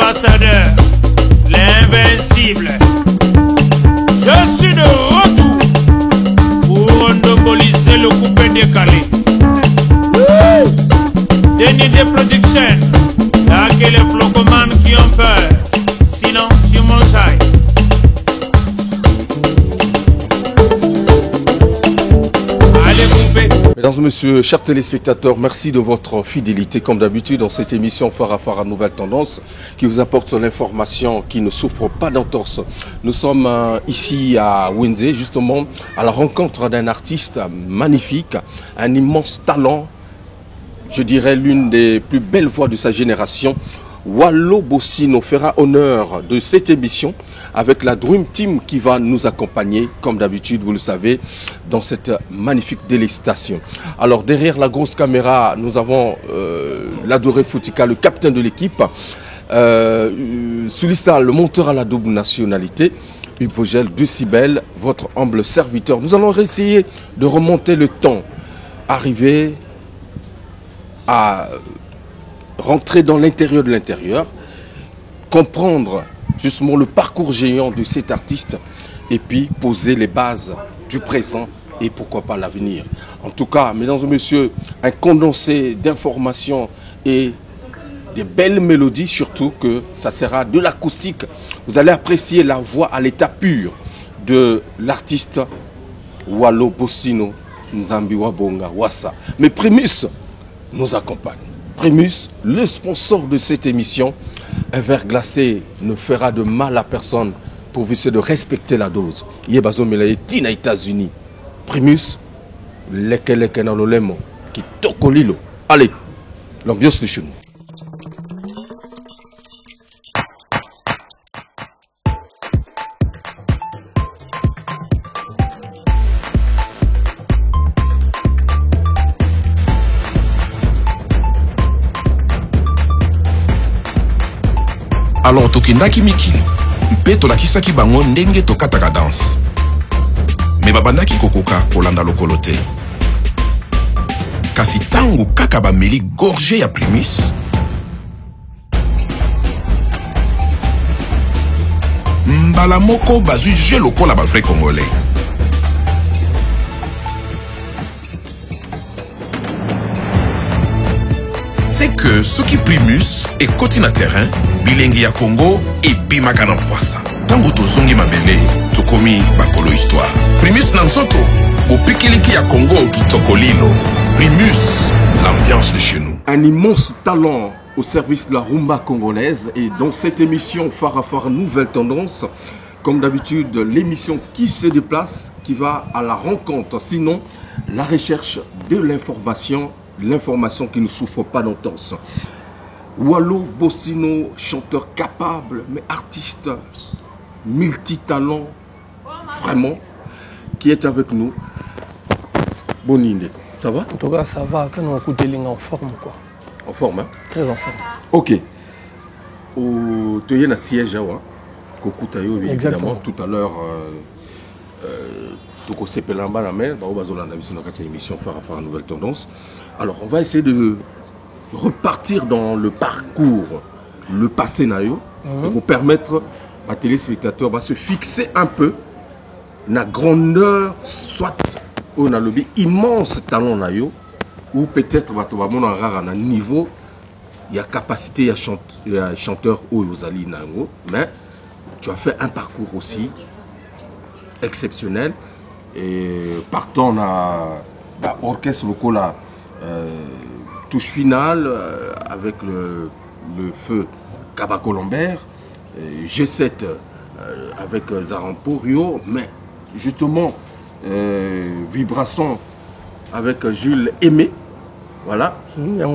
l'ambassadeur, l'invincible. Je suis de retour pour endoboliser le coupé décalé. Denis de production, là que les flocomanes qui ont peur, sinon tu m'enjailles. Mesdames et messieurs, chers téléspectateurs, merci de votre fidélité comme d'habitude dans cette émission Phare à Nouvelle Tendance qui vous apporte l'information qui ne souffre pas d'entorse. Nous sommes ici à Wenze, justement à la rencontre d'un artiste magnifique, un immense talent, je dirais l'une des plus belles voix de sa génération. Wallo Bossino fera honneur de cette émission avec la Dream Team qui va nous accompagner, comme d'habitude, vous le savez, dans cette magnifique délestation. Alors, derrière la grosse caméra, nous avons l'adoré Foutika, le capitaine de l'équipe, Sulista, le monteur à la double nationalité, Hypogel de Cybèle, votre humble serviteur. Nous allons essayer de remonter le temps, arriver à rentrer dans l'intérieur de l'intérieur, comprendre justement le parcours géant de cet artiste et puis poser les bases du présent et pourquoi pas l'avenir. En tout cas, mesdames et messieurs, un condensé d'informations et des belles mélodies, surtout que ça sera de l'acoustique. Vous allez apprécier la voix à l'état pur de l'artiste Wallo Bossino Nzambiwa Bonga Wassa. Mais Primus nous accompagne. Primus, le sponsor de cette émission, un verre glacé ne fera de mal à personne pour essayer de respecter la dose. Yebazo Melaye Tina États-Unis. Primus, leke na lolemo qui tokolilo. Allez, l'ambiance de chez nous. Alors tokendaki mikili mpe tolakisaki bango ndenge tokataka danse me babandaki kokoka kolanda lokolo te kasi tango kaka bameli gorge ya Primus mbala moko bazwi je lokola bavrai congolais. C'est que ce qui Primus est côté na terrain, bilingi ya Congo et bimaka na poisa. Tango tozongi mabele, tokomi bakolo histoire. Primus na nsoto, bopikiliki ya Congo ki tokolino. Primus, l'ambiance de chez nous. Un immense talent au service de la rumba congolaise et dans cette émission Phare Nouvelle Tendance, comme d'habitude, l'émission qui se déplace, qui va à la rencontre, sinon la recherche de l'information qui ne souffre pas d'entorse. Wallo Bossino, chanteur capable, mais artiste, multitalent, vraiment, qui est avec nous. Bonine, ça va? En tout cas, ça va. Quand on écoute les lignes en forme, quoi. En forme, hein? Très en forme. Ok. Tu es un siège, hein? Évidemment, tout à l'heure. Émission Phare Nouvelle Tendance. Alors on va essayer de repartir dans le parcours, le passé naïo, pour permettre à téléspectateurs de se fixer un peu la grandeur, soit on a le immense talent naïo, ou peut-être un niveau, il y a capacité à chanteur ou aux naïo, mais tu as fait un parcours aussi exceptionnel. Et partant on a l'orchestre local touche finale avec le feu Kabako Lambert, G7 avec Zarampo Rio, mais justement Vibration avec Jules Aimé, voilà,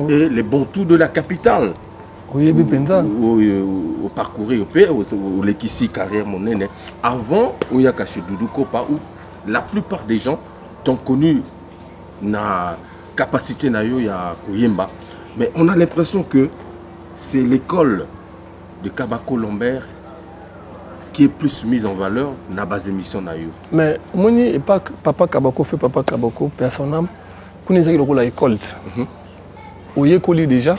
et les Bantous de la capitale. Au parcours au Lekissi carrière monnaie avant où il y a caché Doudou Kopa où la plupart des gens t'ont connu na capacité na yo ya Yemba, mais on a l'impression que c'est l'école de Kabako Lambert qui est plus mise en valeur na base émission na yo. Mais moni et pas papa Kabako fait papa Kabako personnel connaissez le rôle à l'école. Oye koli déjà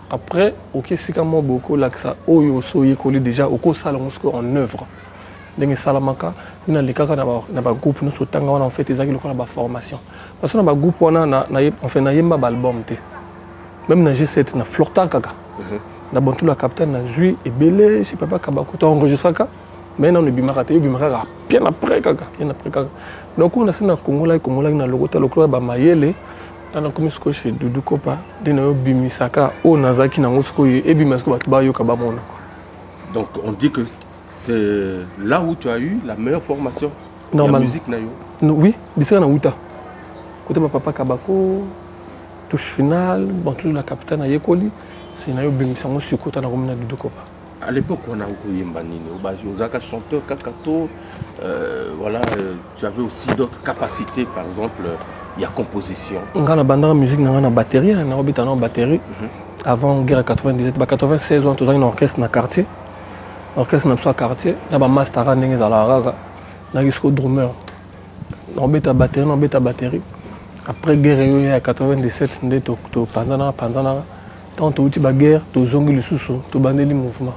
Après, ok, c'est comme moi beaucoup là que ça, oyo soye collé déjà, au salon en œuvre. Donc salamaka, nous les cas na ba groupe nous sotanga on en fait des actions la formation. Parce que na ba groupe on fait na yemba album té. Même na G7 na florta kaka. Na bon tout la capitaine na jui et belé, je sais pas kabako to enregistré ka. Mais non le bimaka bien après kaka, bien après kaka. Donc on a ça na Congo là na logota lokolo ba mayele. Tana comme ce que chez Doudou Kopa, dina bimisaka o nazaki na ngosko e bimasko ba ba yoka ba mona. Donc on dit que c'est là où tu as eu la meilleure formation dans la musique na yo. Oui, bisaka na Outa. Côté ma papa Kabako, touche finale, bon tout la capitaine na yekoli, c'est na yo bimisango sur côté na komina Doudou Kopa. À l'époque on a eu Yembanine, Ozaka chanteur Kakato, voilà, tu avais aussi d'autres capacités par exemple. Il y a composition. On a la musique, on a la batterie, on a une batterie. Avant la guerre 97, 96, on a un orchestre dans le quartier. L'orchestre dans le quartier, on a un master, on a un drummer. On a une batterie. Après la guerre 97, on a tant que la guerre, on a un mouvement.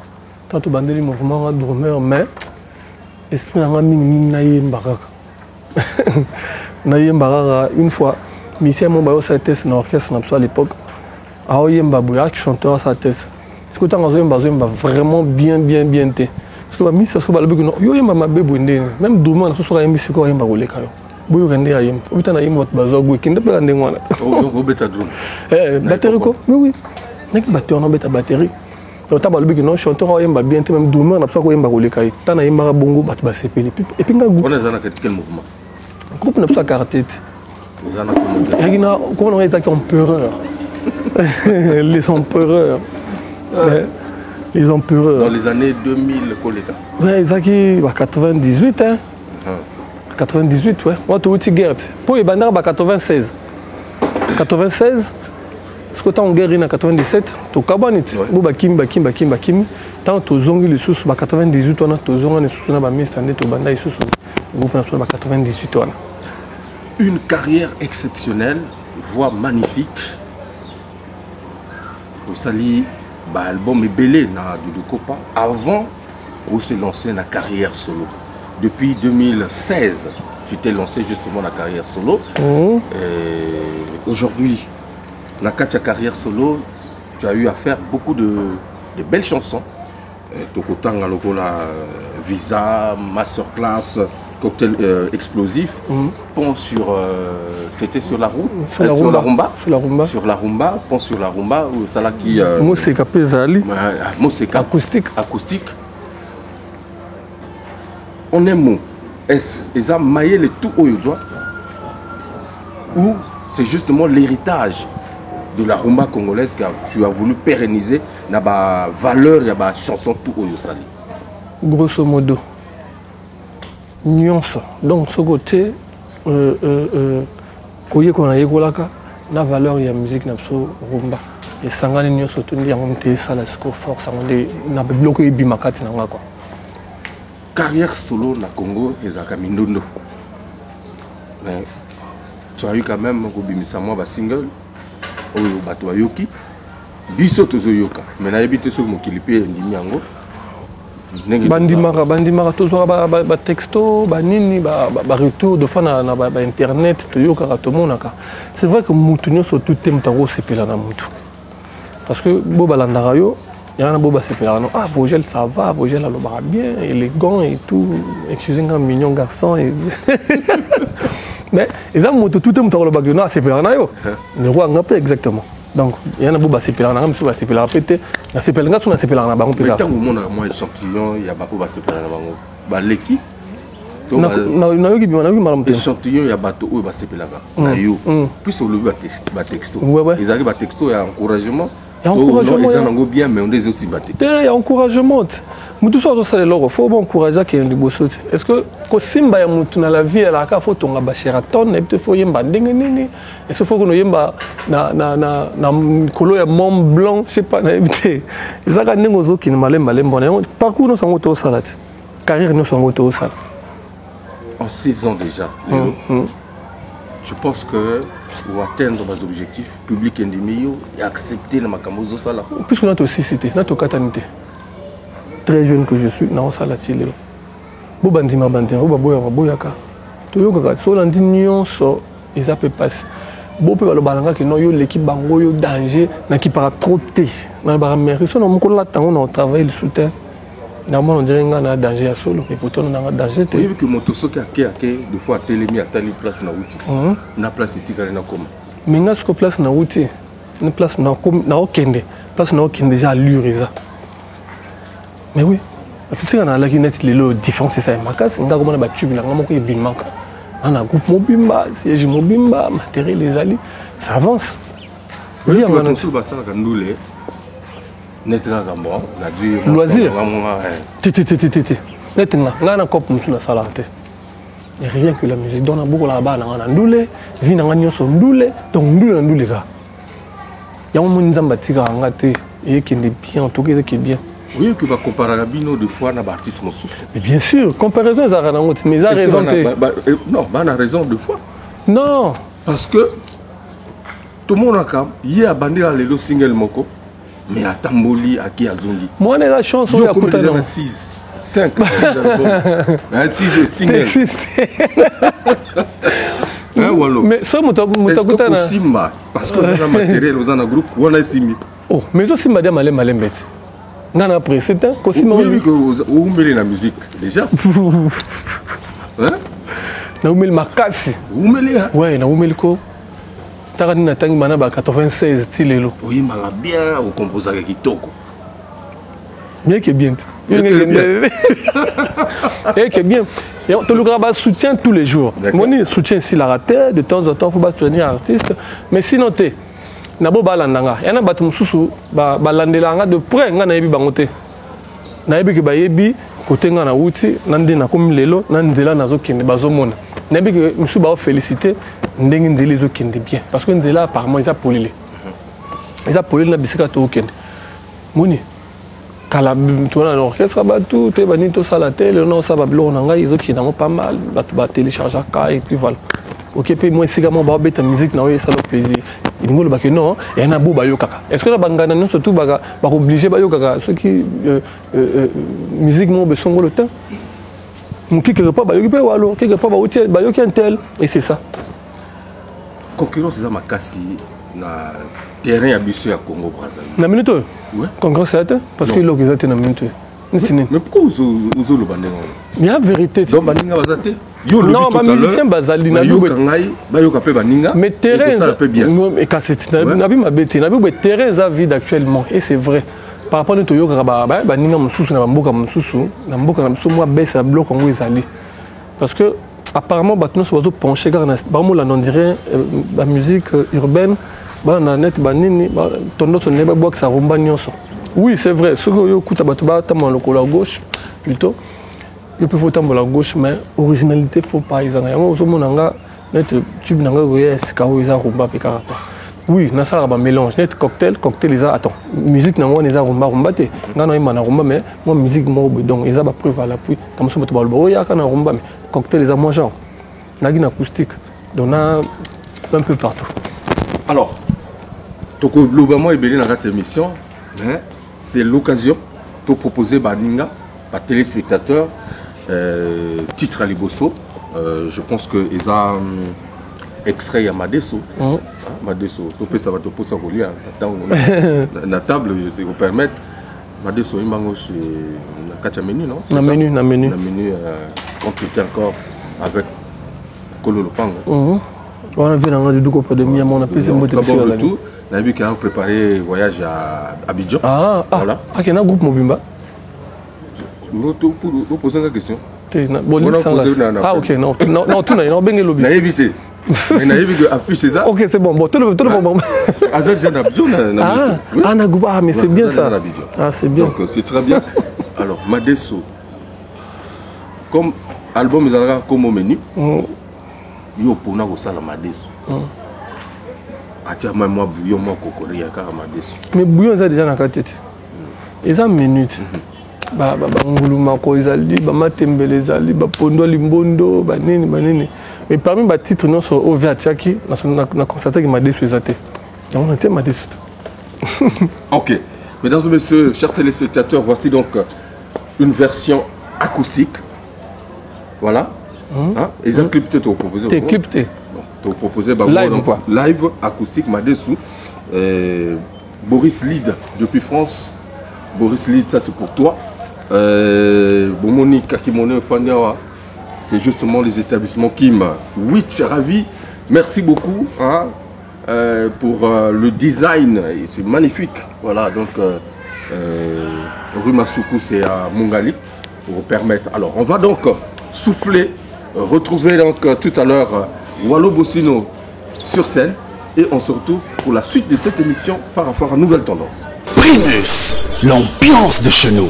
Tant que le mouvement, on a un drummer, mais l'esprit n'a pas une fois, Michel Mobayo sa test dans l'orchestre à l'époque. Aoyemba Bouya, chanteur sa test. Ce que tu as vraiment bien. Parce que Miss a souba le bug, yo yemba ma bébé, même Douma, tout sera émis, c'est quoi yemba roulé kayo. Bouyo rende à yem. Où t'en as yem votre bazo, qui ne peut pas rendre moi. Oh, bêta drum. Batterie quoi? Oui. N'est que batterie, on a bêta batterie. Donc, tu as le bug, non, chanteur yemba bien, même Douma, on a pas quoi yemba roulé kayo. T'en as yemba bongo, bat basepé. Et puis, on a quel mouvement? Groupe n'a pas quartet. Comment on est empereurs? Les empereurs. Les empereurs. Dans les années 2000, collègue. Oui, ils ont 98, hein. 98, ouais. Moi, tu as guerre. Pour les bandes, 96. 96, ce que tu as en guerre en 97, tu as Kabanit. Bakim. Tant que tu as les sous, 98, on a tous les sous, on a mis tu as sous. Groupe national 98 ans. Une carrière exceptionnelle, voix magnifique. Vous saluez l'album est belé na Doudou Kopa avant de se lancer dans la carrière solo. Depuis 2016, tu t'es lancé justement dans la carrière solo. Aujourd'hui, dans ta carrière solo, tu as eu à faire beaucoup de belles chansons. Tokotanga Lokola, Visa, Masterclass, Cocktail explosif, pont sur c'était sur la route, sur la rumba, sur la rumba, pont sur la rumba ou ça là qui Moseka Pezali, Moseka acoustique. On est mot. Est-ce qu'ils ont maillé le tout au Yodjoa ou c'est justement l'héritage de la rumba congolaise que tu as voulu pérenniser dans la valeur de la chanson tout au Yosali? Grosso modo. Nuance. Donc, ce côté, koye qu'on a yégolaka, la valeur de la musique n'a pas rumba. Et sangane nuance surtout ni monter ça la force, on a bloqué bimakati na quoi. Carrière solo na Congo ezaka mindondo. Mais tu as eu quand même kobimisa moi ba single oyo bato yoki biso tozo yoka. Mais na yebite so mokilipe ndimi yango. bandimaka tozwaka batexto banini baretour de fois na internet toyokaka tomonaka. C'est vrai que mutu nyonso tout te mutu akosepela na mutu parce que bo balandaka yo yana bo basepelaka no Vogel ça va, Vogel alobaka bien, élégant et tout, excusez-moi mignon garçon et mais eza mutu tout te mutu akolobaka yo no asepelaka na yo le roi ngapé exactement. Donc il y en a beaucoup qui s'appellent en Amérique, s'appellent pété, na s'appelle nga na s'appelle en bango pété. Tant au monde moi échantillon, il y a beaucoup qui s'appellent en bango. Ba leki. Na yoki bima na yoki malam té. Échantillon il y a bateau ou ba s'appelle là. Na yo. Puis sur le ba texto. Ils arrivent à texto et encouragement. Il y a encouragement. Ils en ont bien mais on les aussi batté. Il y a encouragement. Mutu so to sale loro, faut bon encourager que ndi bosote. Est-ce que ko simba ya mutu na la vie la ka faut tonga ba Sheraton et faut yemba ndenge nini? Est-ce faut que yemba na kolo ya Mont Blanc, je sais pas na éviter. Ezaka ndenge zo ki na malemba lembo. Parcours no sango to salate. Carrière no sango to sala. En 6 ans déjà. Je pense que pour atteindre vos objectifs publics et accepter la Makamozo Sala. Puisque notre aussi cité, notre catanité. Très jeune que je suis, non, ça l'a tiré. Bo bandima bandima, bo boyaka. To yo kaka, so landi nyonso, ils appellent passer. Bo pe balo balanga que non yo l'équipe bango yo danger, na qui para trop té. Na ba merci, so non ko la tango na travail le soutien. Normalement on dirait qu'on a danger à solo, et pourtant on a danger. Oui, que motoso qui a des fois télémi à telle place na outil. Na place itika na comme. Mais na ce place na outil, na place na comme na okende, place na okende déjà allure ça. Mais oui, parce qu'on a la guinette les différence c'est ça. Ma casse, on a comment on a battu là, on a beaucoup de manque. On a groupe mobimba, siège mobimba, matériel les alliés, ça avance. Oui, on a tout ça quand nous les. Netra Gambo, la vie. Loisir. Tété. Nettement, on a un cop nous la salle. Et rien que la musique, on a beaucoup là-bas, on a ndoulé, vie n'a rien sur ndoulé, donc ndoulé gars. Il y a un monde qui a bâti un gâté et qui est bien, en tout cas qui est bien. Oui, que va comparer à Bino de fois na artiste mon souffle. Mais bien sûr, comparaison ça a raison, mais ça raison. Non, on a raison deux fois. Non, parce que tout le monde a quand il a bandé à l'élo single moko. Mais à Tamboli, à qui a Zongi. Moi, on a la chance, on a coupé 6, 5, 6 albums. 6 singles. Mais ça, est-ce que Simba, parce que on a matériel, on a un groupe, on a Simba. Oh, mais ça, Simba, c'est malin, malin, bête. On a après, c'est un Simba. Oui, que vous mettez la musique, déjà. Hein? On a mis le macasse. Vous mettez, hein? Ouais, on a mis le co. Tarani na tangi mana ba 96 tilelo. Oui, mala bien au composant avec Kitoko. Bien que bien. Bien que bien. Tu le grabas soutien tous les jours. Mon soutien si la raté de temps en temps faut pas soutenir artiste mais sinon tu na bo balandanga. Yana batu mususu ba balandelanga de près nga na yebi bangote. Na yebi ke ba yebi côté nga na wuti nande na comme lelo nandela nazo kende bazomona. Na yebi ke musu ba féliciter ndenge nzela ezokende bien parce que nzela apparemment eza polile eza polile na bisika tokende moni kala tona l'orchestre batu te bani to sala tele non ça va blor na ngai ezokende ngo pas mal batu ba télécharger ka et puis voilà OK pe moi sika mo ba beta musique na oyo ça le plaisir il ngolo ba que non et na bo ba yo kaka est-ce que la bangana non surtout ba obligé ba yo kaka ceux qui musique mo be songo le temps quelque pas ba yo pe walo quelque pas ba otie ba yo qui un tel et c'est ça. Concurrence c'est ma casse na terrain habitué à Congo Brazzaville. Na minute. Ouais. Concurrence c'est parce que l'organisation na minute. Mais pourquoi vous le bandez? Il y a vérité. Donc baninga bazate. Non, ma musicien bazali na yo kangai, ba yo kapé baninga. Mais terrain ça peut bien. Et cassette na bi mabete, na bi terrain ça vide actuellement et c'est vrai. Par rapport à Toyo Kaba, baninga mususu na mboka mususu, na mboka na mususu moi baisse bloc Congo ezali. Parce que apparemment, nous sommes penchés car on dirait la musique urbaine, net banini, tendance on n'est pas boire que ça rumba nyonso. Oui, c'est vrai. Ce que vous écoutez, vous la gauche plutôt. Vous pouvez voter la gauche, mais originalité faut pas. Ils ont net tube nanga goye skawo isa rumba pekara. Oui, na ça ba mélange net cocktail ils a attends. Musique na moi les a rumba te. Ngana imana rumba mais moi musique moi donc ils a ba preuve à l'appui. Comme ça ba to ba ya kana rumba mais cocktail les a moins genre. Nagin acoustique. Donc on un peu partout. Alors, toko globalement ebeli na cette émission, mais c'est l'occasion de proposer baninga à téléspectateurs titre à Liboso. Je pense que ils ont extrait à Madeso. Madeso, ça va te poser la table, je vous permettre. Madeso, il manque chez Katia Menu, non? Na menu. Quand tu étais encore avec Kolo Lopango. On a vu dans le Dugo de Mia, on a pu se motiver. On a vu qu'il a préparé un voyage à Abidjan. Voilà. Ah, il y a un groupe Mobimba. Nous posons la question. Ah, ok, non, tout n'a pas bien lobby. On a évité. On a évité d'afficher ça. Ok, c'est bon. Tout le monde. Ah, mais c'est bien ça. Ah, c'est bien. Donc, c'est très bien. Alors, Madeso, comme album, ils ont comme au menu. Yo pona ko sala Madeso. Atia moi bouillon moi kokori ya ka Madeso. Mais bouillon ça déjà na tête. Et ça minute. Ngulumako ezali, Matembele ezali, Pondo Limbondo, Banini. Mais parmi les titres, nous sommes au Viatiaki, on a constaté qu'il m'a déçu. On a m'a déçu. Ok. Mesdames et messieurs, chers téléspectateurs, voici donc une version acoustique. Voilà. Et un clip, tu as proposé. Tu as clip. Tu as proposé live, quoi. Live acoustique, m'a déçu. Boris Lid, depuis France. Boris Lid, ça c'est pour toi. Bomoni Kakimone Fanyawa, c'est justement les établissements Kim. Oui, ravi. Merci beaucoup pour le design. C'est magnifique. Voilà, donc rue Masuku, c'est à Mungali. Pour vous permettre. Alors, on va donc souffler, retrouver donc tout à l'heure Wallo Bossino sur scène. Et on se retrouve pour la suite de cette émission par rapport à Nouvelle Tendance. Primus, l'ambiance de chez nous.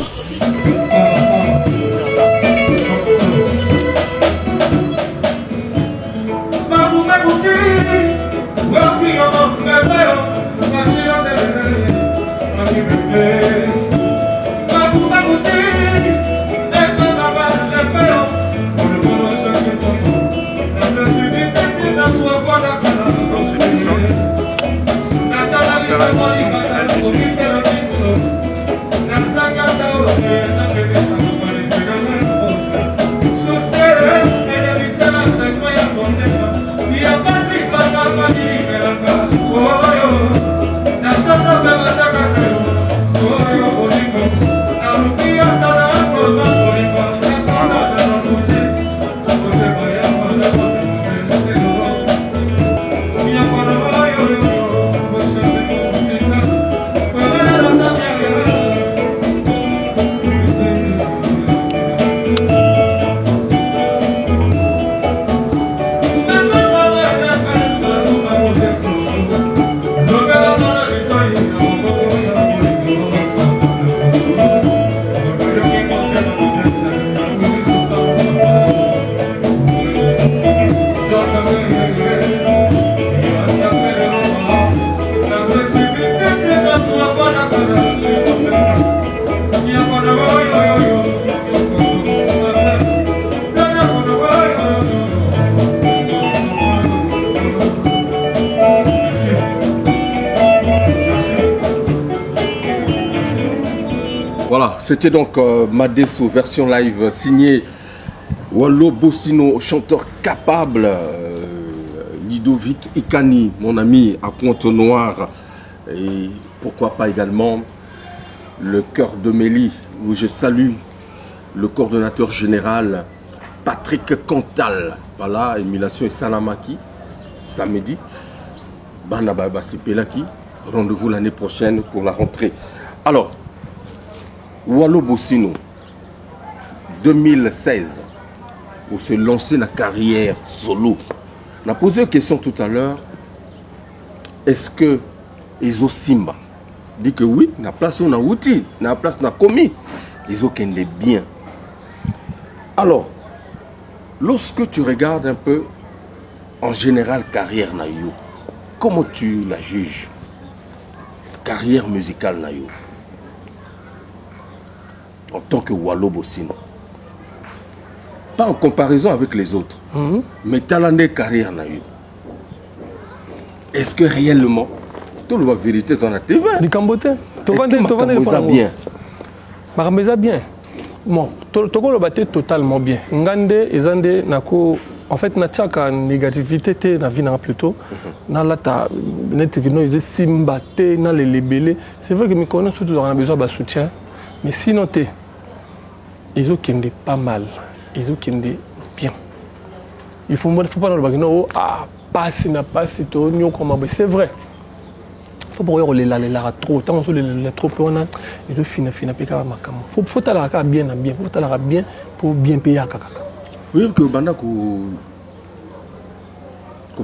Voilà, c'était donc Madesso version live signée Wallo Bossino, chanteur capable, Ludovic Ikani, mon ami à Pointe-Noire, et pourquoi pas également le cœur de Mélie, où je salue le coordonnateur général Patrick Cantal. Voilà, émulation et Salamaki, samedi. Banababa Sepelaki, rendez-vous l'année prochaine pour la rentrée. Alors, Wallo Bossino, 2016, où se lancer la carrière solo. On a posé une question tout à l'heure. Est-ce que Ezo Simba dit que oui, la place on a outil, la place on a commis, Ezo qu'elle est bien. Alors, lorsque tu regardes un peu en général carrière Nayo, comment tu la juges? Carrière musicale Nayo en tant que Wallo Bossino. Pas en comparaison avec les autres, mais talent de carrière Nayo. Est-ce que réellement, tout la vérité dans la TV, du Cambote, tu vas bien? Marameza bien. Bon, tu vas totalement bien. Ngande et Zande nako. En fait, na tchaka négativité te na vie na plutôt. Na la ta net vino ils simbaté na les libellés. C'est vrai que me connaissent surtout on a besoin de soutien. Mais sinon te ils ont qu'ende pas mal. Ils ont qu'ende bien. Il faut pas dans le bagno passe na passe to nyo comme c'est vrai. Faut pas les la trop tant sur les trop on a ils ont fina peka makam. Faut ta la bien bien, faut ta la bien pour bien payer kaka. Oui, que banda ko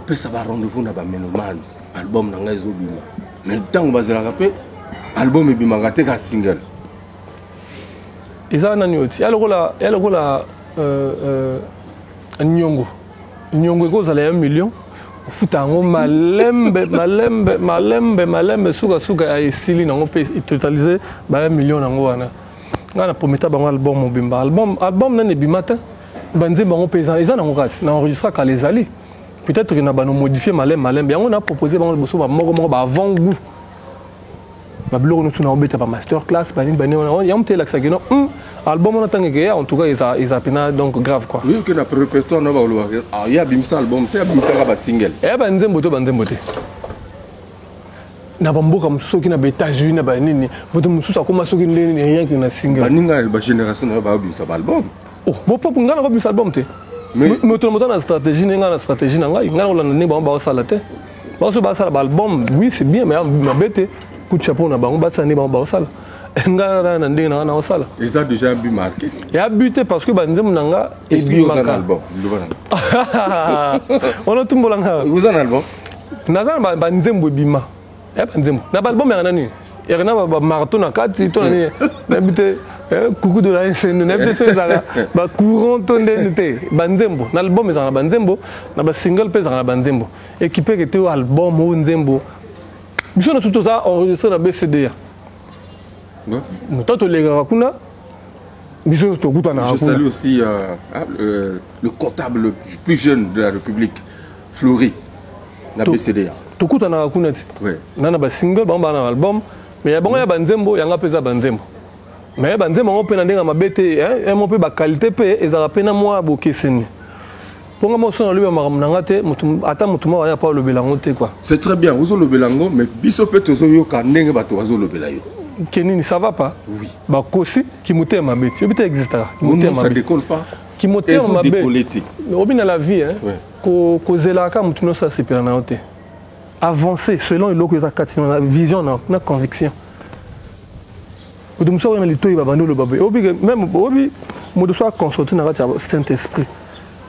pesa ba rendez-vous na ba menoman album na ngai zobima. Mais tant bazela rapé album ebima ngate ka single. Eza na nyoti. Alors la Nyongo ekozala ya 1 million. Futa ngo malembe suka esili nango pe totaliser ba 1 million nango wana. nga na prometa bango album mobimba album nane bimata banzembo bango paysan eza nango kati na enregistra ka les ali peut-être que na bano modifier malem yango na proposer bango boso ba moko ba avant goût ba blog no tuna obeta ba master class ba ni on yam te laksa que non album on tangue que en tout cas ils a pena donc grave quoi oui que na répertoire no ba lo ah ya bimsa album te bimsa ba single banzembo te na bamboka mususu ki na ba États-Unis na ba nini moto mususu akoma soki ndeni rien que na single baninga ba génération na ba bimsa album oh bo pop ngana ko bimsa album te mais moto na stratégie na stratégie na ngai ngana olanda ni ba sala te ba so ba sala ba album oui c'est bien mais ma bête coup de chapeau na bango ba sala ni ba sala ngana na ndenge na sala ils ont déjà un but marqué et a buté parce que ba nzemu nanga et bio un album on a tumbola nga vous un album nazana ba nzembo bima nzembo na ba album ya nani ya na ba marathon na kati to na na bité coucou de la scène na bité ça ba courant tonde te ba nzembo na album za na ba nzembo na ba single pe za na ba nzembo équipé que te album o nzembo biso na tout ça enregistré na BCD ya Toto les kuna biso to kuta na je salue aussi le comptable le plus jeune de la République Fleury na BCD to kuta na kuna ti nana ba single ba na album mais ya bango ya banzembo yanga peza banzembo mais banzembo ngo pena ndenga mabete mo pe ba qualité pe ezala pena moi bokeseni ponga mo sona lui ma nanga te ata mutu mo ya pa le belango te quoi c'est très bien ozo le belango mais biso pe tozo yo ka ndenge ba to ozo le belayo Kenini, ça va pas? Oui. Bah, Kosi, qui montait ma bête. Il existe là. Non, ça décolle pas. Qui montait ma bête. Au bien dans la vie, hein. Cause là, quand tu ça c'est pas na hote. Avancer selon le que ça catine la vision, na conviction. Au dum so na lito iba bando le babé. Obi même obi mo de so consulter na Saint-Esprit.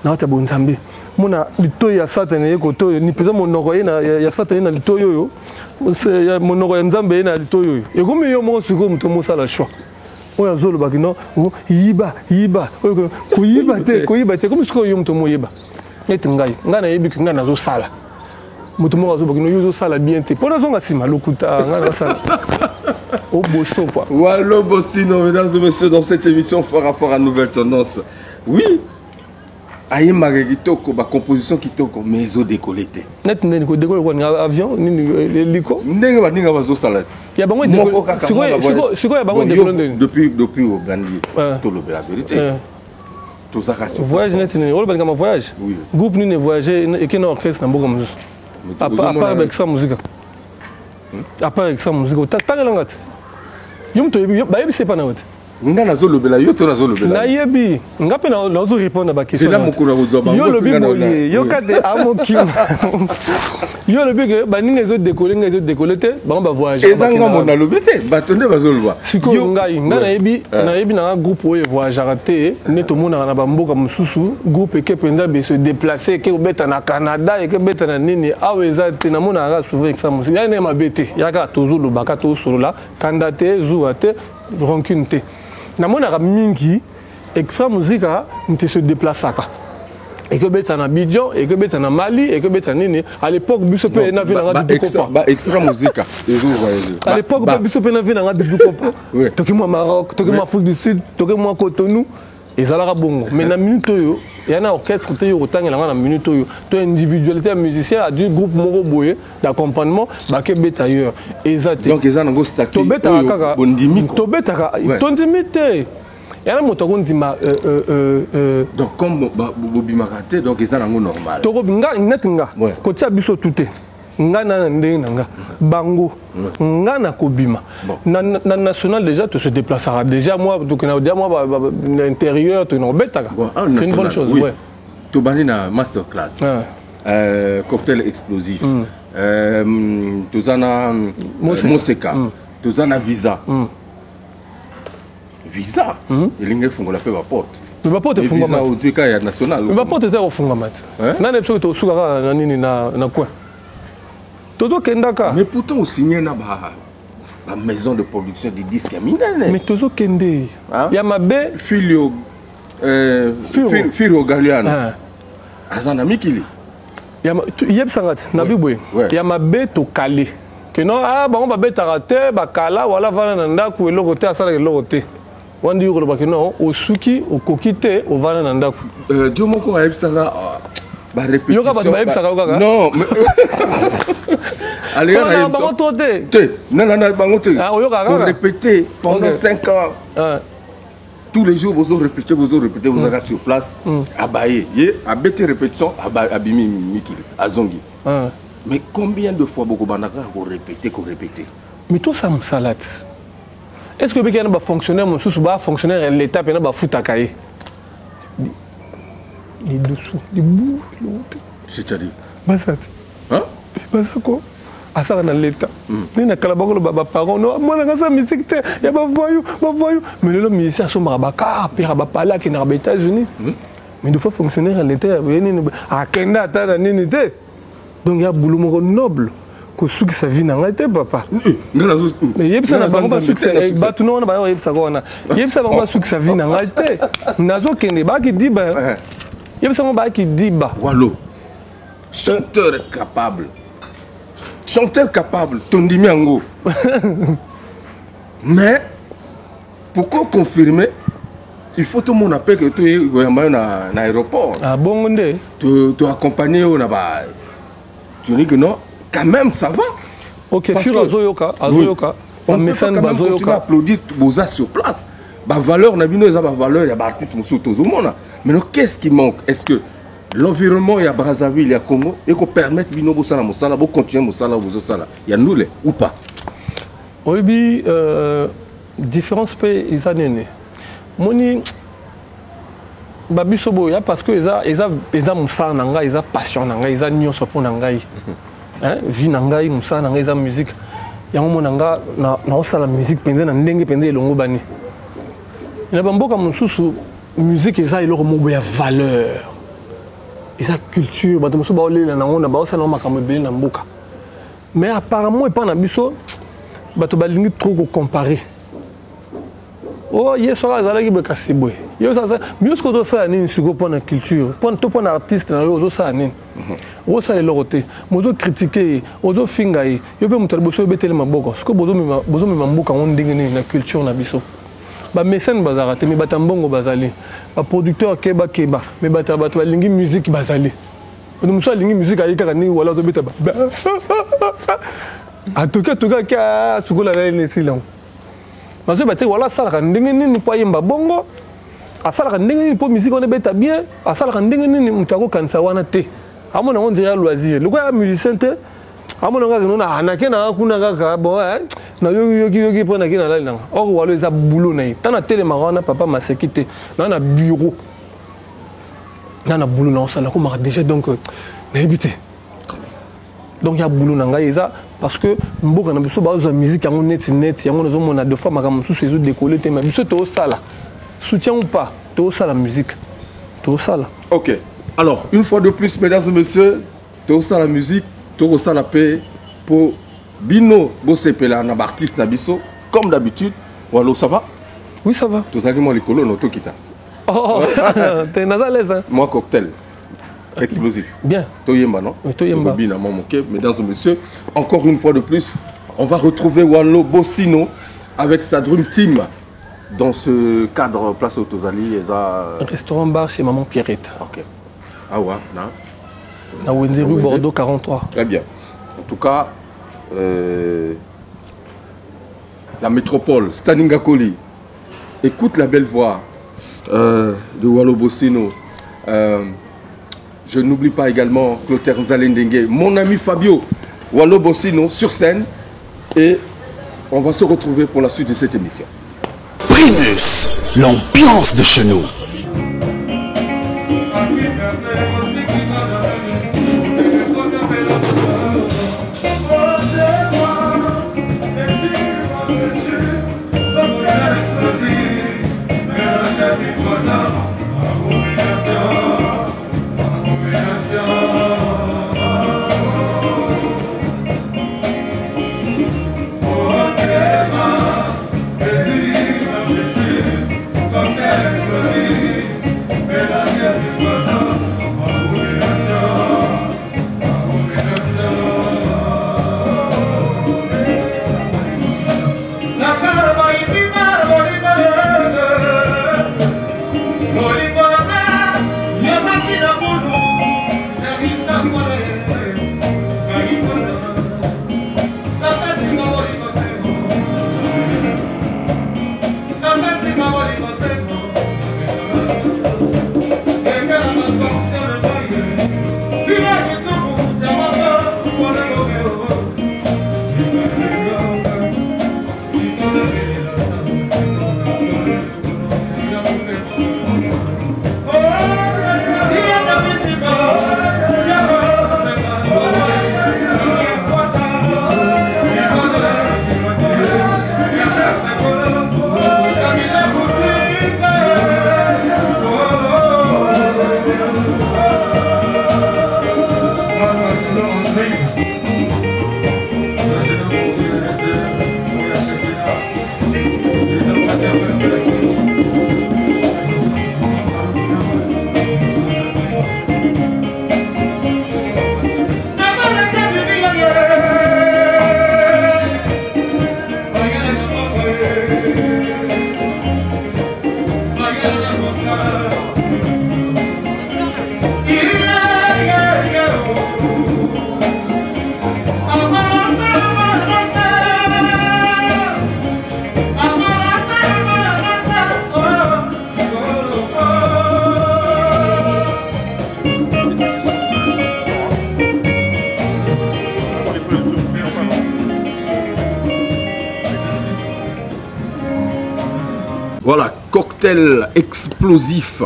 Na ta bonzambe. Mona lito ya satane ko to ni pesa mo nokoye na ya satane na lito yo. C'est mon nom Nzambe na litoyo et comme yo mo siko muto mo sala choix oya zolo bakino yiba ko yiba te comme siko yo muto mo yiba eti ngai ngana yebi ngana zo sala muto mo zo bakino yo zo sala bien te pona zonga sima lokuta ngana sala au bosso quoi Wallo Bossino mesdames et messieurs dans cette émission fort à nouvelle tendance oui aïe magagitoko ba composition kitoko mais zo décolleté net ndeni ko décoller ko avion ni hélico ndenge ba ninga bazo salati ya bango siko ya bango décoller depuis au Gandhi to le la vérité tout ça casse voyage net ni o ba ngama voyage groupe ni voyager et que na orchestre na mboka muzusu à part avec ça musique à part avec ça musique ta ngati yum to ba yebi c'est pas na wote nga nazo lobela yo to nazo lobela na yebi nga pe na nazo répondre ba question c'est là mokolo rozo ba yo lobi boye yo ka de amoki yo lobi que ba ninga zo décoller te ba voyager ezanga mona lobi te ba tonde bazo lwa siko ngai nga na yebi na groupe oyo voyager te ne to mona na ba mboka mususu groupe ke penda be se déplacer ke beta na Canada et ke beta na nini aweza te na mona ga souvent que ça musique ya ne mabete ya ka tozo lo ba ka to solo kandate zuate rancune te na mona mingi extra musica n'te se déplacer et que beta na Bidjan et que beta na Mali et que beta nini à l'époque biso pe na vina nga de copa ba extra musica à l'époque biso pe na vina nga de copa toki moi Maroc toki moi Afrique du Sud toki moi Cotonou et zalaka bongo mais na minute yo ya na orchestre te yo tangela nga na minute yo to individualité musicien a du groupe moko boye d'accompagnement ba ke beta ailleurs exact donc ils ont un statut to beta kaka bondimi to beta tondimite yana moto kondima donc comme bobimakate donc ils ont un normal to nga netinga ko tia biso tuté nga na ndenge nanga bango nga na kobima na national déjà tu se déplacera déjà moi donc na déjà moi l'intérieur tu no betaka c'est une bonne chose ouais to bani na master class cocktail explosif tozana Moseka tozana visa elinge fungola pe ba porte mais ba porte fungola visa odika ya national mais ba porte te fungola mat na ne pso to suka na nini na quoi Toto Kendaka. Mais pourtant, on signe na la maison de production des disques à Minane. Mais Toto Kende. Yamabe. Filio Galiano. Azan ami kili. Yeb Sangat, Nabibwe. Yamabe to Kali. Que non, ah, bah on va bête à rater, bah Kala, voilà, voilà, nanda, ou l'autre, à ça, l'autre. Wandi yoko ba non au suki au kokite au vana nanda. Dieu mon ko ayeb sanga ba répétition. Yoka ba ayeb sanga kaka. Non. Allez on ayeb ça. Non bango te. Ah yoka kaka. Pour répéter pendant 5 ans. Tous les jours vous répétez vous êtes sur place abaye ye abete répétition abimi miki azongi. Mais combien de fois beaucoup banaka ko répéter. Mais tout ça me salade. Est-ce que quelqu'un va fonctionner mon sous va fonctionner l'étape et va foutre à cahier les dessous les bouts c'est-à-dire basat hein basako à ça dans l'état ni na kalabako le baba parent non moi na ça musique ya ba voyou mais le musicien son barabaka père ba pala qui na aux États-Unis mais il faut fonctionner à l'état à kenda ta nini te donc il y a boulot mon noble que ceux qui sa vie n'a pas papa mais yeb ça n'a pas succès ba tout non ba yeb ça kona yeb ça va ceux qui sa vie n'a pas nazo kende ba qui dit ba yeb ça ba qui dit ba Wallo chanteur capable Tondimi Ango mais pourquoi confirmer il faut tout le monde appelle que tu es dans l'aéroport ah bon ndé tu accompagner on a ba tu dis que non quand même ça va. Ok, sur Azoyoka, on peut quand même continuer à applaudir Boza sur place. La valeur, on a vu la valeur, il y a des artistes tout le monde. Mais qu'est-ce qui manque? Est-ce que l'environnement, il y a Brazzaville, il y a Congo, et qu'on permette Bino Bossala, Moussala, de continuer Moussala, Bossala, il y a nous les ou pas? Oui, différence pays années. Moni Babisobo, parce que ils ont Moussa Nanga, ils ont passion Nanga, ils ont Nyon Sopo Nanga. Vie nangai musa nangai za musique yango monanga na osala musique penze na ndenge penze elongo bani ina bamboka mususu musique eza eloko moko ya valeur eza culture bato mususu baolela nango na baosala makambo ebele na mboka mais apparemment epa na biso bato balingi trop comparer oh yeso azalaki bekasi boye yo ça mieux ce que tu fais nini siko pour la culture pour artiste na yo ça nini o ça les loroté mozo critiquer ozo fingai yo pe mutal boso betele maboko ce que bozo me mambuka on ndenge nini na culture na biso ba mécène bazarate mais batambongo bazali ba producteur keba mais bato balingi musique bazali bato muso lingi musique ayika nini wala ozo beta ba atoka ka sukola la nesi là mazo bate wala sala ndenge nini po yemba bongo asala ndenge nini po musique on beta bien asala ndenge nini mutako kanisa wana te amona on dirait loisir le quoi musicien te amona nga nona anake na kuna kaka bon na yoki po na kina la nanga or walo eza boulot na tana tele marana papa masekite na bureau na boulot na osala ko mara déjà donc na habité donc ya boulot na nga eza parce que mboka na biso ba za musique yango net yango nazo mona deux fois maka musu sezo décoller te ma biso to sala soutien ou pas to sala musique to sala. OK. Alors, une fois de plus, mesdames et messieurs, tout ça la musique, tout ça la paix pour Bino Bossepela, un artiste Nabiso, comme d'habitude. Wallo, ça va? Oui, ça va. Tout ça, moi, les colons, tout quitte. Oh, t'es nasalaise, hein? Moi, cocktail. Explosif. Bien. Toyemba, non? Oui, Toyemba. Mesdames et messieurs, encore une fois de plus, on va retrouver Wallo Bossino avec sa Dream Team. Dans ce cadre, place Autozali, un restaurant-bar chez Maman Pierrette. Ok. Ah ouais, là. À Wendy rue Bordeaux 43. Très bien. En tout cas, la métropole, Staninga Koli, écoute la belle voix de Wallo Bossino. Je n'oublie pas également Clotaire Nzalendengue, mon ami Fabio, Wallo Bossino sur scène. Et on va se retrouver pour la suite de cette émission. Primus, l'ambiance de chez nous. Voilà, cocktail explosif.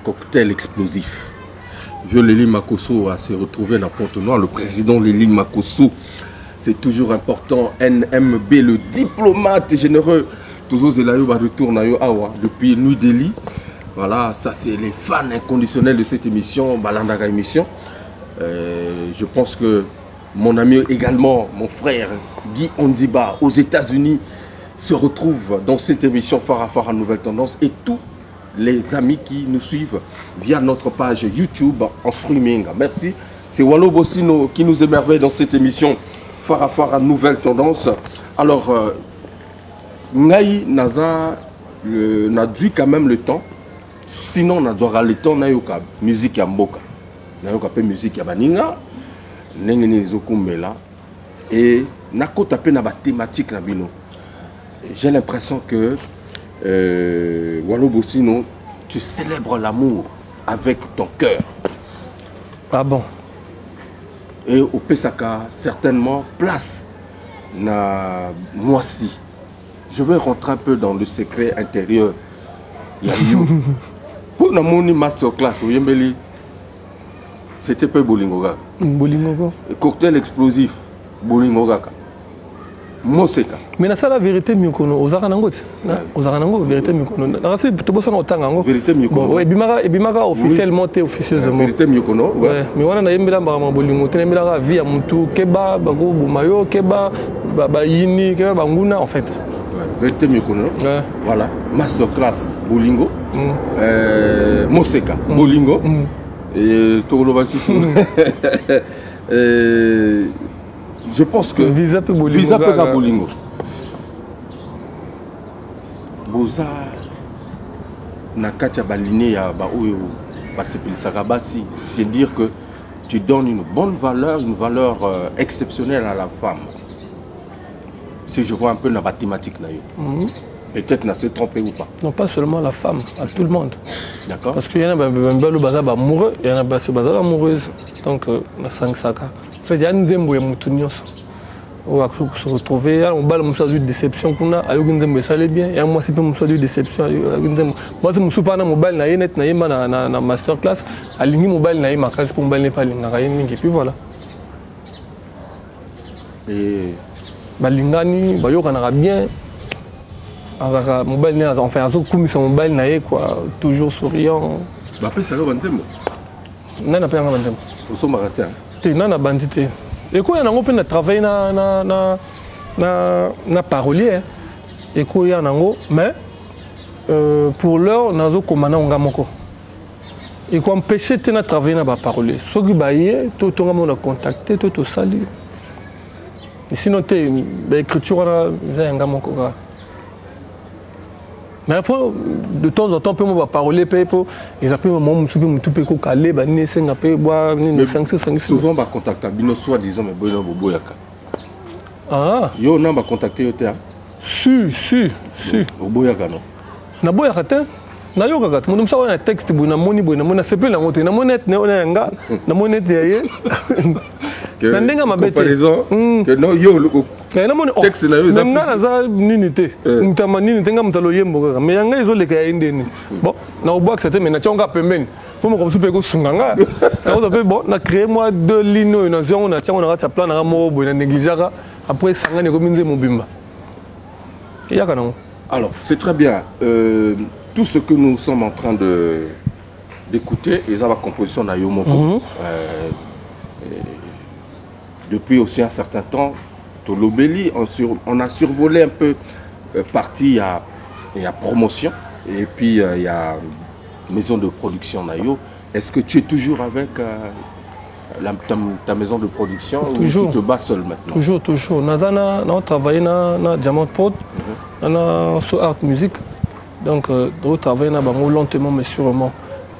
Cocktail explosif. Vieux Léli Makosso a se retrouvé dans Pont-Noir. Le président Léli Makosso, c'est toujours important. NMB, le diplomate généreux. Toujours Zelayo va retourner depuis Nuit Delhi. Voilà, ça c'est les fans inconditionnels de cette émission, Balandaga émission. Je pense que mon ami également, mon frère Guy Ondiba aux États-Unis se retrouve dans cette émission Farafara Nouvelle Tendance et tous les amis qui nous suivent via notre page YouTube en streaming. Merci. C'est Wallo Bossino qui nous émerveille dans cette émission Farafara Nouvelle Tendance. Alors, Ngaï Naza n'a dû quand même le temps. Sinon, on a le temps de musique ya mboka. Na yoka pe musique ya baninga. Nengeni zokumbela. Et nako tapé na ba thématique na bino. J'ai l'impression que Wallo Bossino, tu célèbres l'amour avec ton cœur. Ah bon? Et au Pesaka, certainement, place na moi-ci. Je vais rentrer un peu dans le secret intérieur. Il y a pour la moni masterclass, c'était pas Bolingoga. Bolingoga. Cocktail explosif, Bolingoga. Moseka. Mais na la vérité mikono ozaka nango ozaka nango vérité mikono. Na c'est to bossa na otanga ngo. Vérité mikono. Ouais, bimaka officiellement té officieusement. Vérité mikono. Ouais, mais wana na yembela ba bolingo té yembela vie ya mutu keba bago bumayo keba ba yini keba banguna en fait. Vérité mikono. Ouais. Voilà, masterclass Bolingo. Moseka, Bolingo. Et Togolo je pense que Visa pe Bolingo. Visa pe Bolingo. Boza Nakacha Baline ya ba oyo ba sepelisaka basi, c'est dire que tu donnes une bonne valeur, une valeur exceptionnelle à la femme. Si je vois un peu la mathématique na yo. Peut-être n'a se trompé ou pas. Non, pas seulement la femme, à tout le monde. D'accord. Parce qu'il y en a qui amoureux, il y en a qui sont amoureuses. Donc, on a 5 sacs. En fait, il y a une zembo ya mutunyoso. On va se retrouver, on va avoir une déception qu'on a, il y a une zembo ça allait bien, et moi si peu une déception, moi c'est mon super na mobile na net na yema na masterclass, aligné mobile na yema kasi pour mobile n'est pas aligné et puis voilà. Et balingani, bayoka na bien. Mobile enfin comme son mobile naé quoi, toujours souriant. Bah après ça là banzemo. Nana pe nga banzemo. Oso maratin. Te nana bandité. Et quoi yango pe na travailler na parolier. Et quoi yango mais pour l'heure nazo komana nga moko. Et quoi empêcher te na travailler na ba parolier. Soki baye to tonga mo na contacter to sali. Sinon te l'écriture na nga moko ga. Mais il faut de temps en temps on parler ils appellent mon tout peu calé ni 5 après boire ni 5 souvent va contacter bino soit disons mais bono boboyaka. Ah yo na va contacter yo te. Si boboyaka non. Na boyaka te. Na yo kaka mon ça on a texte boy na moni c'est plus la monter na monette na nga na monette yaye. Na ndenga mabete. Comparaison que non yo texte na yo za za ninité mutama ninité nga mutalo yembo kaka mais yanga izoleka ya indeni bon na obo accepter mais na tionga pembeni pour me souper ko sunganga na ozo pe bon na créer moi 2 lignes na zion na tionga na sa plan na mo bo na négligeaka après sangane ko minze mobimba yaka non. Alors c'est très bien tout ce que nous sommes en train d'écouter et ça la composition na yo moko depuis aussi un certain temps Tolobeli, on a survolé un peu partie à promotion et puis il y a maison de production Nayo. Est-ce que tu es toujours avec ta maison de production toujours. Ou tu te bats seul maintenant? Toujours. Nous on travaille dans Diamond Prod, dans Art Music. Donc nous travaillons lentement mais sûrement.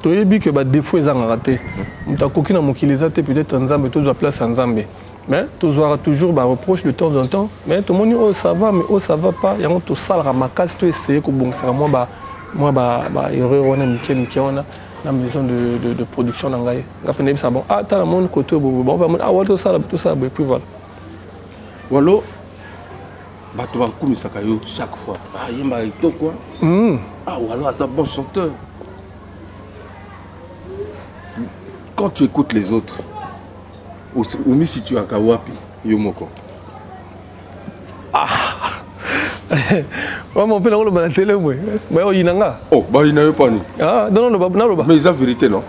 Tu as dit que les défauts sont ratés. Tu as coquille dans mon peut-être en Zambie, tu as place en Zambie. Mais tu auras toujours des reproches de temps en temps. Mais tout le monde dit oh ça va, mais oh ça va pas. Il y a tout ça, la casse, tu essaies que bon, c'est moi, erreur, on a la maison de production d'Angaï. Après, ça bon, ah, tu as mon côté, bon, on va ah, tout ça, et puis voilà. Wallo, bato bakumisaka yo chaque fois. Ah, yemba quoi. Ah, ou alors c'est un bon chanteur. Quand tu écoutes les autres, ou si tu as kawapi, yomoko. Ah. Mon père a la télé, moi. Oh, bah il n'a pas ni. Ah, non, non, non, mais c'est la vérité, non?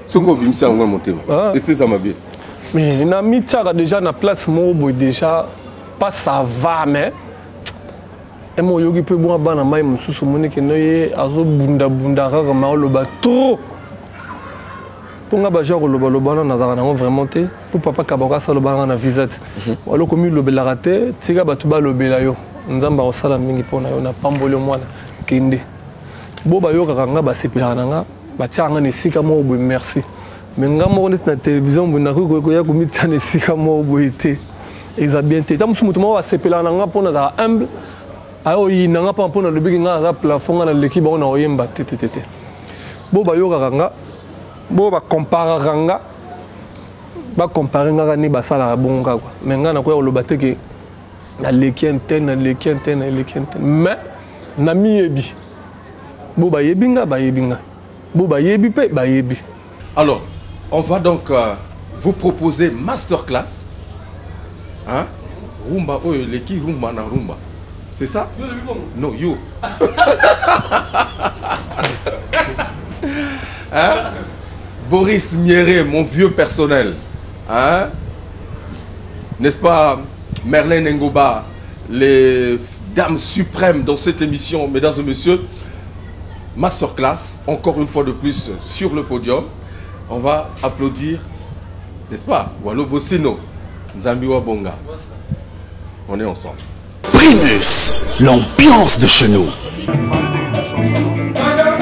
Ce qu'on vit, c'est un monté. Et c'est ça, ma bien. Mais il a mis déjà na place, moi, déjà, pas ça va, mais. Et moi, yogi peut boire ban à maï, mon sous mon que noye, azo bunda bunda rara, ma le bat trop. Pour nga baja ko loba loba na zara na vraiment te. Pour papa kabaka sa loba na visite. Walo komi lobe la raté, tiga batuba lobe la yo. Nzamba osala mingi pona yo na pambolo mwana kinde. Bo ba yo kanga ba sepela nga, ba tianga ne sika mo bo merci. Mais nga mo na télévision bo na ko ya komi tane sika mo bo été. Eza bien te. Tamu mutu mo ba sepela nga pona za humble. Ayo yinanga pa mpona lobi nga za plafond na l'équipe on a oyemba tete. Bo ba yo kanga bo ba comparer nga ba comparer nga ni ba sala bonga quoi. Mais nga na ko lo bateke na lekenten mais na miyebi bo ba yebinga bo ba yebi pe ba yebi. Alors on va donc vous proposer masterclass hein rumba oyo leki rumba na rumba. C'est ça? Non, yo. Hein? Boris Mieré, mon vieux personnel. Hein? N'est-ce pas, Merlin Ngoba, les dames suprêmes dans cette émission, mesdames et messieurs. Masterclass, encore une fois de plus sur le podium. On va applaudir, n'est-ce pas? Walo Bossino, Nzambi Wabonga. On est ensemble. Primus, l'ambiance de chez nous. Para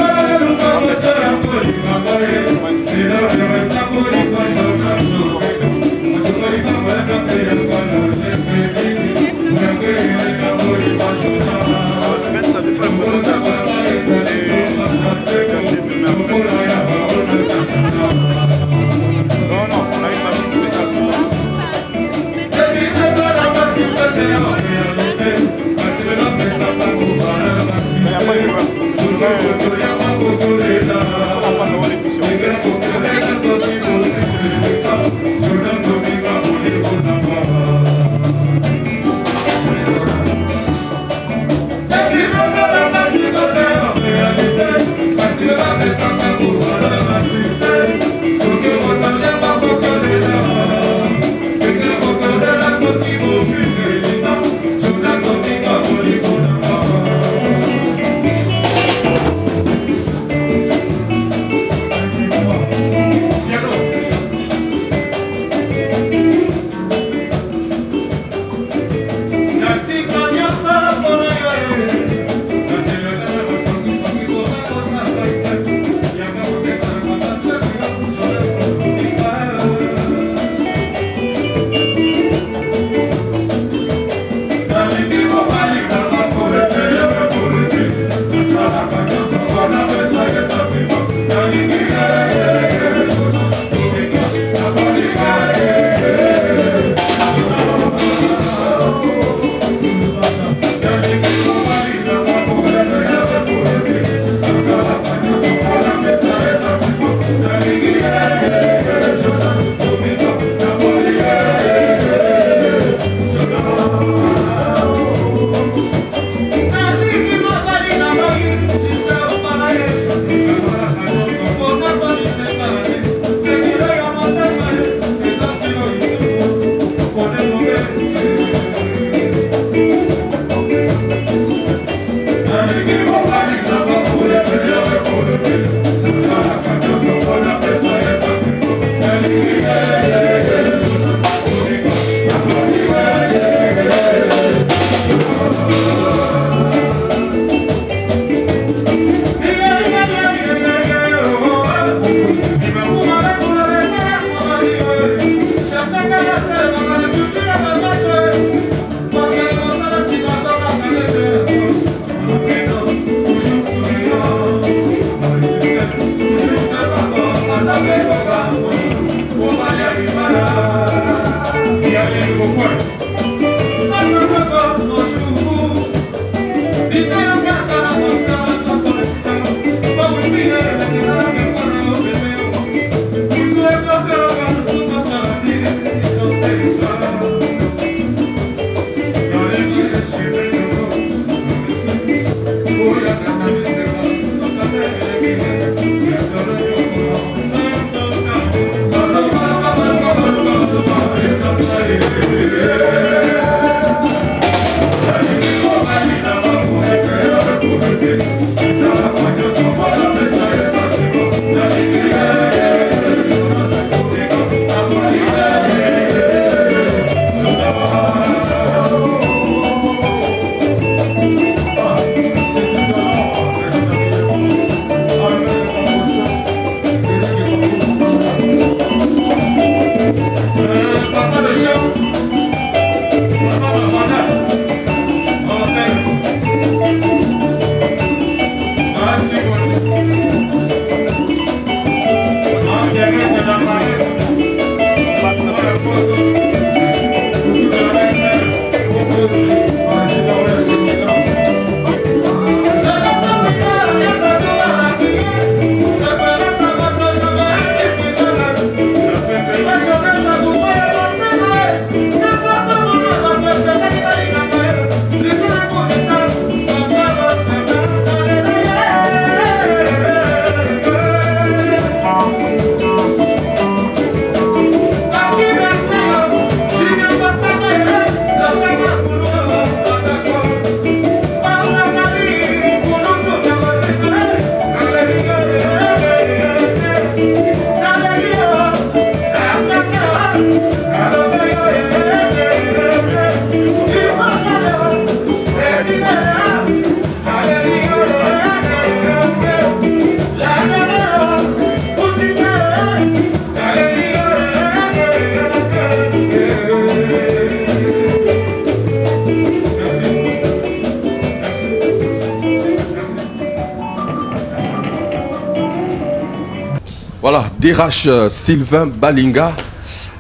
Voilà, DRH Sylvain Balinga,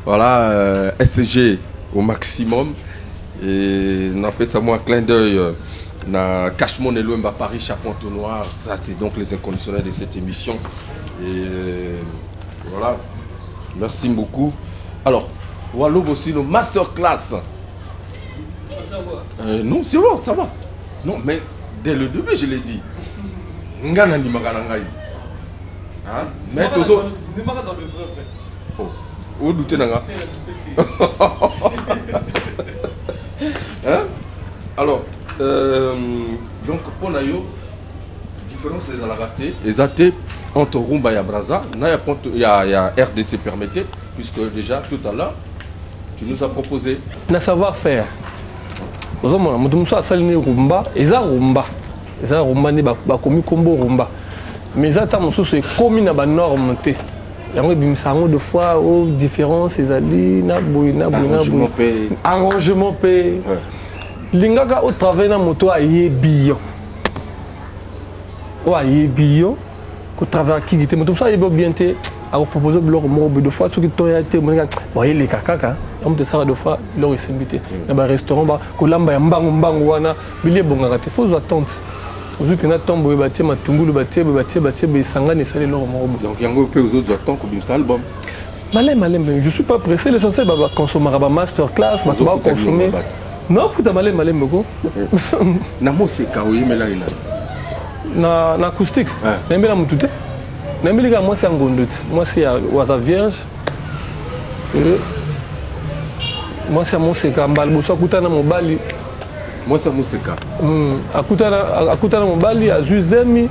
voilà, SG au maximum. Et on appelle ça moi un clin d'œil. Na Cachemon et Louemba Paris, Chaponton Noir, ça c'est donc les inconditionnels de cette émission. Et voilà, merci beaucoup. Alors, Wallo aussi, nos masterclass. Non, c'est bon, ça va. Non, mais dès le début, je l'ai dit. Ngana ni Magarangaï. Hein? Mais toujours. Oh, où douter nanga? Hein? Alors, donc pour Nayo, différence des alagatés, les athées entre Rumba et Braza, il y a RDC permettait, puisque déjà tout à l'heure, tu nous as proposé. Na savoir-faire. Nous avons salini Rumba, et ça Rumba. Et ça Rumba n'est pas commis combo Rumba. Mais ça, c'est commis na ba norme. Il y a deux fois aux différences, les alliés, na boina, arrangement pay. Lingaka au travail na moto a yebiyo. Wa yebiyo ko travail qui était moto ça yebo bien té a proposer bloc mo deux fois ce qui toya té mo bon il est kaka on te ça deux fois leur invité na ba restaurant ba ko lamba ya mbangu wana bilie bonga te faut attendre ozu que na tombo ba té matungulu ba té ba sanga ne sale leur mo donc yango pe aux autres attendre ko bimsa album malem je suis pas pressé l'essentiel ba consommer ba master class ba consommer. Non, faut malem beaucoup. Na moseka oyemela ina. Na acoustique. Nembela mutute. Nembela moi c'est ngondut. Moi c'est waza vierge. Moi c'est moseka mbal boso kutana mobali. Moi c'est moseka. Akutana mobali azuzemi.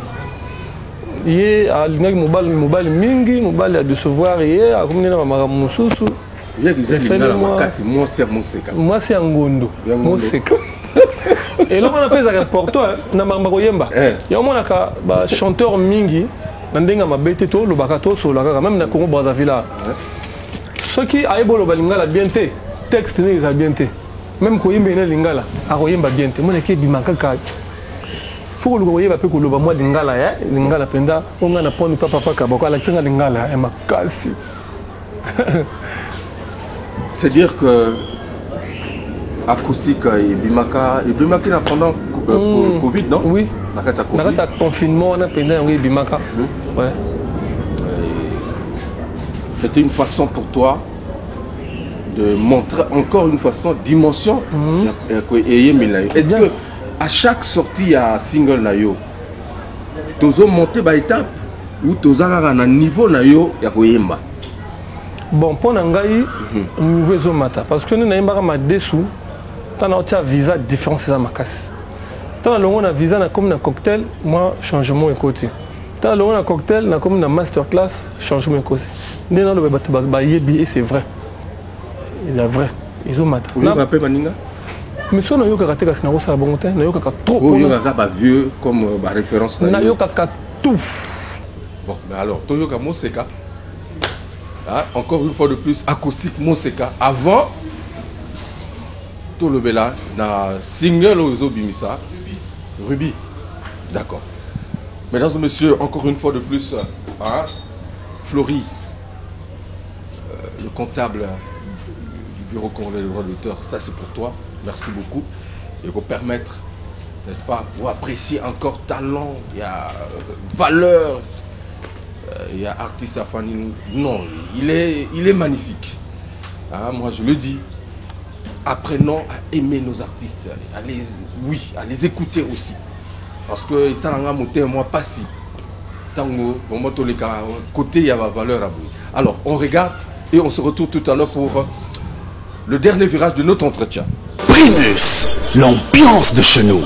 Ye alingaki mobali mingi, mobali a décevoir ye, akomina na mama mususu. Moi c'est un gondo. Et là on appelle ça important na mamba yemba. Il y a un chanteur mingi ndenga mabete to lo bakato so la même na Congo Brazzaville. Ceux qui aïbo lo balingala bien té, texte ne za bien té. Même ko yemba na lingala, a ko yemba bien té. Mon équipe bimaka ka faut le yemba pe ko lo ba moi lingala ya, lingala penda on na poni papa ka ba ko la kinga lingala e makasi. C'est-à-dire que acoustique et Bimaka pendant Covid, non? Oui, nakata confinement on a pendant yango bimaka. Ouais. C'était une façon pour toi de montrer encore une façon dimension. Est-ce que à chaque sortie à single nayo, tozo monter ba étape ou tozo na niveau nayo ya koyemba? Bon pour nangai niveau ezomata parce que nous na yembaka ma dessous tant on visa différence za makasi. Tant on a visa na comme na cocktail, moi changement est côté. Tant on a cocktail na comme na masterclass, changement est côté. Ndena lo ba yebi et c'est vrai. C'est vrai. Ils ont maté. Vous avez Maninga? Mais si on a eu karaté, c'est un peu bon. On a eu trop. On a eu vieux comme référence. On a eu tout. Bon, mais alors, Toyoka Moseka, encore une fois de plus, acoustique Moseka. Avant, Tolobela, na single Ozo Bimisa, Ruby. D'accord. Mesdames et messieurs, encore une fois de plus, Flory, le comptable du bureau congolais des droits d'auteur, ça c'est pour toi. Merci beaucoup. Et vous permettre, n'est-ce pas, vous apprécier encore talent, il y a valeur, il y a artiste à Fanny. Non, il est magnifique. Moi je le dis, apprenons à aimer nos artistes, à les écouter aussi. Parce que ça n'a pas moi pas si. Tango, côté il y a la valeur à vous. Alors on regarde et on se retrouve tout à l'heure pour le dernier virage de notre entretien. Primus, l'ambiance de chez nous.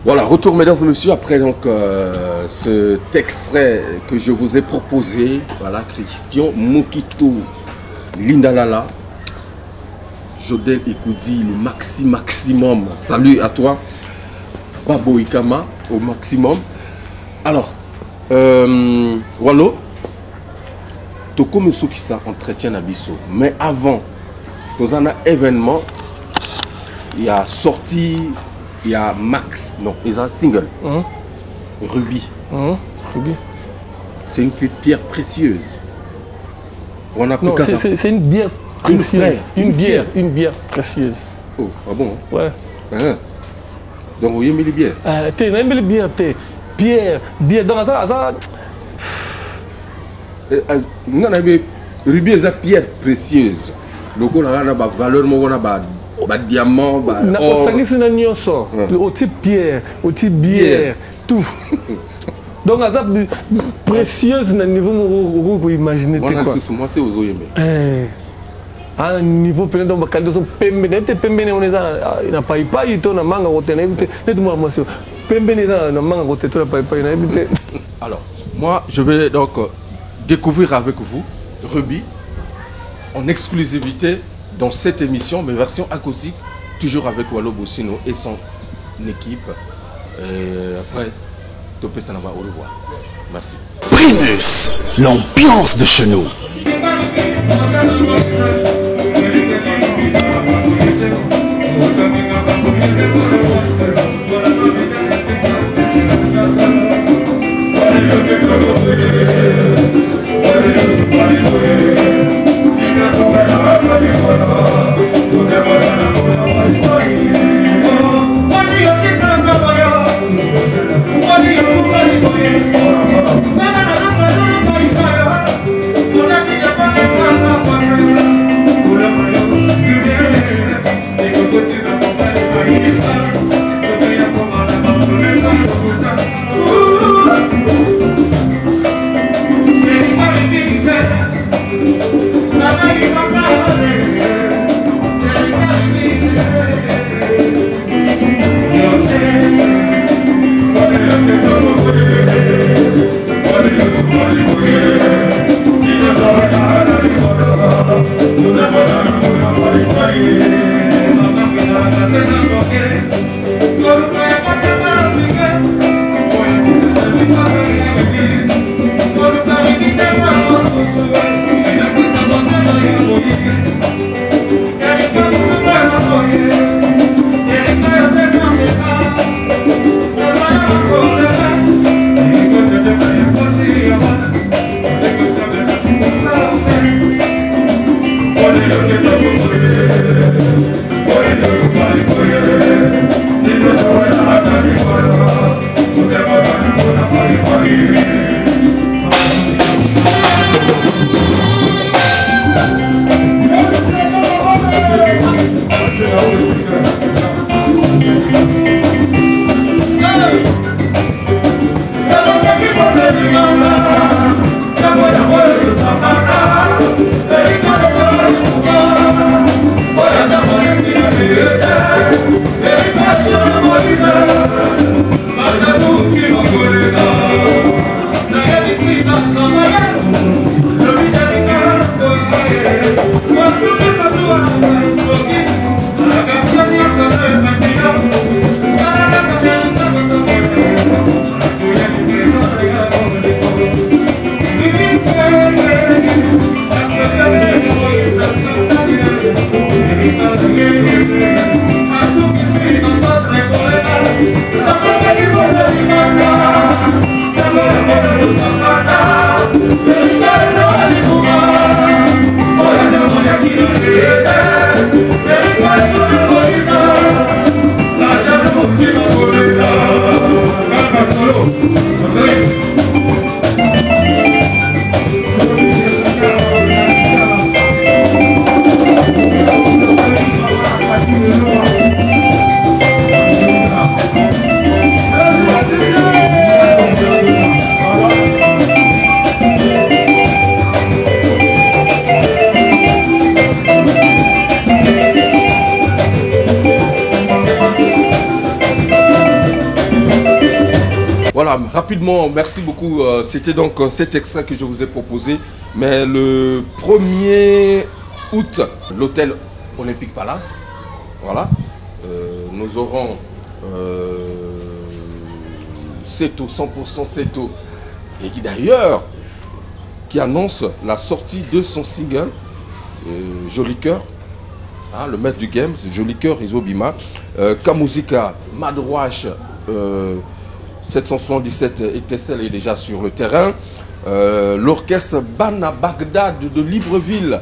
Voilà, retour mesdames et messieurs, après donc cet extrait que je vous ai proposé, voilà, Christian Mokito Lindalala, Jodel Ekoudi, le maximum, salut à toi, Babo Ikama au maximum. Alors, Wallo, Toko Meso qui ça entretient à Bisso, mais avant, dans un événement, il y a sorti. Il y a Max, non, ils ont un single. Ruby. Ruby. C'est une pierre précieuse. On a non, c'est une bière précieuse. Une bière précieuse. Oh, ah bon? Ouais. Hein? Donc vous aimez les bières? Tu aimes les bières, bière. Donc ça. Non, Ruby est une pierre précieuse. Donc on a une valeur, on a diamant, or. Au pierre, au bière, tout. Donc, ça précieuse dans le niveau où vous imaginez. Moi, c'est aux oeufs. À un niveau, on n'a pas alors, moi, je vais donc découvrir avec vous Ruby en exclusivité dans cette émission, mais version acoustique, toujours avec Wallo Bossino et son équipe. Et après, Topé Sanava, au revoir. Merci. Primus, l'ambiance de chez nous. Voilà, rapidement, merci beaucoup. C'était donc cet extrait que je vous ai proposé. Mais le 1er août, l'hôtel Olympique Palace, voilà, nous aurons Seto, 100% Seto, et qui d'ailleurs qui annonce la sortie de son single Joli Cœur, hein, le maître du game, Joli Cœur, Isobima, Kamuzika, Madrouache, 777 Étincelle est déjà sur le terrain. L'orchestre Bana Bagdad de Libreville,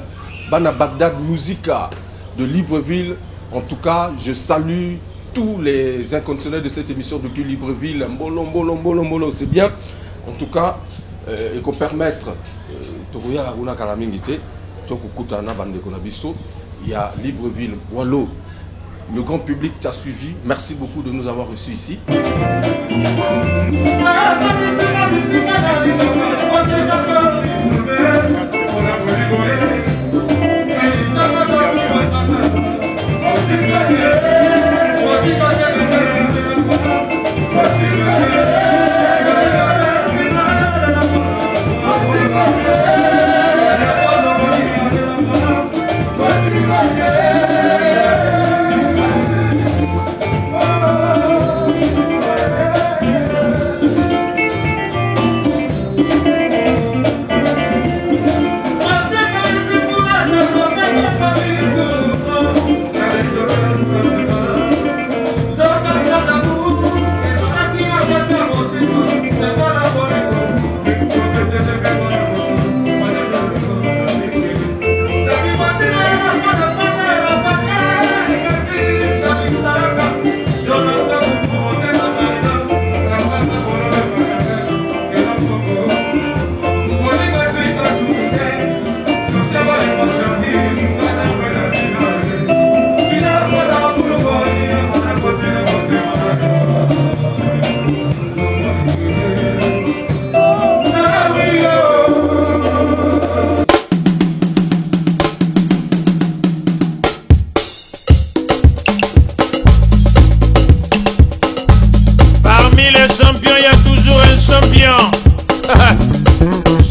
Bana Bagdad Musica de Libreville. En tout cas, je salue tous les inconditionnels de cette émission depuis Libreville. Mbolo, mbolo, mbolo, mbolo, c'est bien. En tout cas, et qu'on permettre, il y a Libreville, Wallo. Le grand public t'a suivi. Merci beaucoup de nous avoir reçus ici.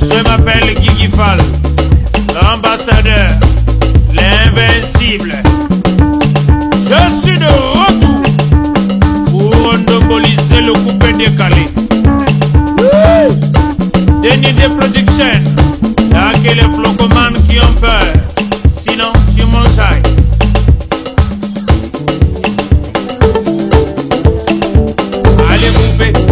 Je m'appelle Guigui Fall, l'ambassadeur, l'invincible. Je suis de retour pour endoboliser le coupé décalé. Denis de Production, là que les